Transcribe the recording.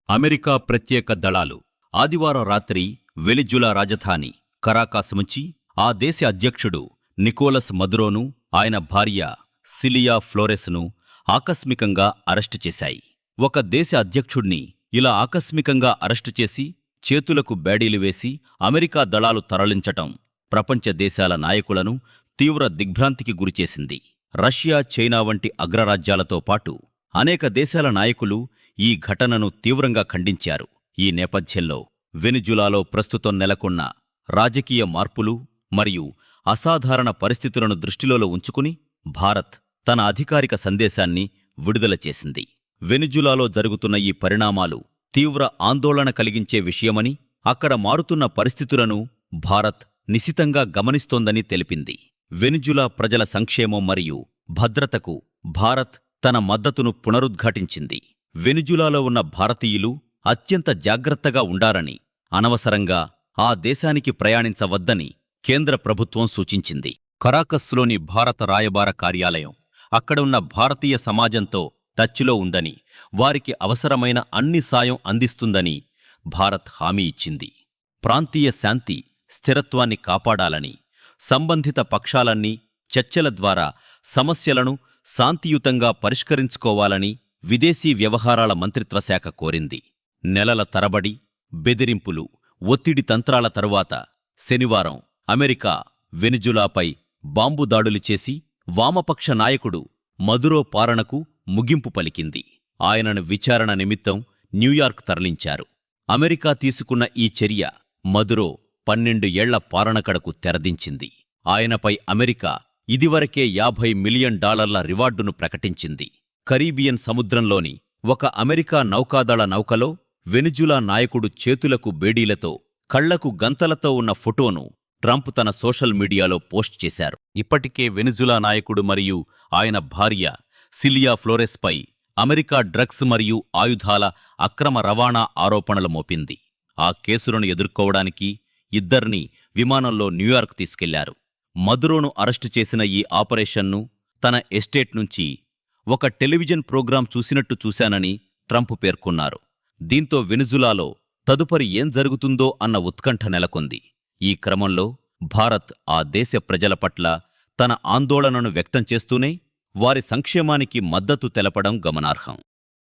America ప్రత్యేక దళాలు ఆదివారం రాత్రి వెనిజులా రాజధాని కరాకాస్ నుంచి ఆ దేశ అధ్యక్షుడు నికోలస్ మదురోను, ఆయన భార్య సిలియా ఫ్లోరెస్ను ఆకస్మికంగా అరెస్టు చేశాయి. ఒక దేశ అధ్యక్షుడ్ని ఇలా ఆకస్మికంగా అరెస్టు చేసి చేతులకు బేడీలు వేసి అమెరికా దళాలు తరలించటం ప్రపంచ దేశాల నాయకులను తీవ్ర దిగ్భ్రాంతికి గురిచేసింది. రష్యా, చైనా వంటి అగ్రరాజ్యాలతో పాటు అనేక దేశాల నాయకులు ఈ ఘటనను తీవ్రంగా ఖండించారు. ఈ నేపథ్యంలో వెనిజులాలో ప్రస్తుతం నెలకొన్న రాజకీయ మార్పులు మరియు అసాధారణ పరిస్థితులను దృష్టిలో ఉంచుకుని భారత్ తన అధికారిక సందేశాన్ని విడుదల చేసింది. వెనిజులాలో జరుగుతున్న ఈ పరిణామాలు తీవ్ర ఆందోళన కలిగించే విషయమని, అక్కడ మారుతున్న పరిస్థితులను భారత్ నిశితంగా గమనిస్తోందని తెలిపింది. వెనిజులా ప్రజల సంక్షేమం మరియు భద్రతకు భారత్ తన మద్దతును పునరుద్ఘాటించింది. వెనిజులాలో ఉన్న భారతీయులు అత్యంత జాగ్రత్తగా ఉండాలని, అనవసరంగా ఆ దేశానికి ప్రయాణించవద్దని కేంద్ర ప్రభుత్వం సూచించింది. కరాకస్లోని భారత రాయబార కార్యాలయం అక్కడ ఉన్న భారతీయ సమాజంతో టచ్లో ఉందని, వారికి అవసరమైన అన్ని సాయం అందిస్తుందని భారత్ హామీ ఇచ్చింది. ప్రాంతీయ శాంతి, స్థిరత్వాన్ని కాపాడాలని, సంబంధిత పక్షాలన్నీ చర్చల ద్వారా సమస్యలను శాంతియుతంగా పరిష్కరించుకోవాలని విదేశీ వ్యవహారాల మంత్రిత్వశాఖ కోరింది. నెలల తరబడి బెదిరింపులు, ఒత్తిడి తంత్రాల తరువాత శనివారం అమెరికా వెనిజులాపై బాంబు దాడులు చేసి వామపక్ష నాయకుడు మదురో పాలనకు ముగింపు పలికింది. ఆయనను విచారణ నిమిత్తం న్యూయార్క్ తరలించారు. అమెరికా తీసుకున్న ఈ చర్య మదురో 12 ఏళ్ల పాలనకడకు తెరదించింది. ఆయనపై అమెరికా ఇదివరకే $50 మిలియన్ రివార్డును ప్రకటించింది. కరీబియన్ సముద్రంలోని ఒక అమెరికా నౌకాదళ నౌకలో వెనిజులా నాయకుడు చేతులకు బేడీలతో, కళ్లకు గంతలతో ఉన్న ఫోటోను ట్రంప్ తన సోషల్ మీడియాలో పోస్ట్ చేశారు. ఇప్పటికే వెనిజులా నాయకుడు మరియు ఆయన భార్య సిలియా ఫ్లోరెస్పై అమెరికా డ్రగ్స్ మరియు ఆయుధాల అక్రమ రవాణా ఆరోపణలు మోపింది. ఆ కేసులను ఎదుర్కోవడానికి ఇద్దరినీ విమానంలో న్యూయార్క్ తీసుకెళ్లారు. మదురోను అరెస్టు చేసిన ఈ ఆపరేషన్ను తన ఎస్టేట్ నుంచి ఒక టెలివిజన్ ప్రోగ్రాం చూసినట్టు చూశానని ట్రంప్ పేర్కొన్నారు. దీంతో వెనిజులాలో తదుపరి ఏం జరుగుతుందో అన్న ఉత్కంఠ నెలకొంది. ఈ క్రమంలో భారత్ ఆ దేశ ప్రజల పట్ల తన ఆందోళనను వ్యక్తం చేస్తూనే వారి సంక్షేమానికి మద్దతు తెలపడం గమనార్హం.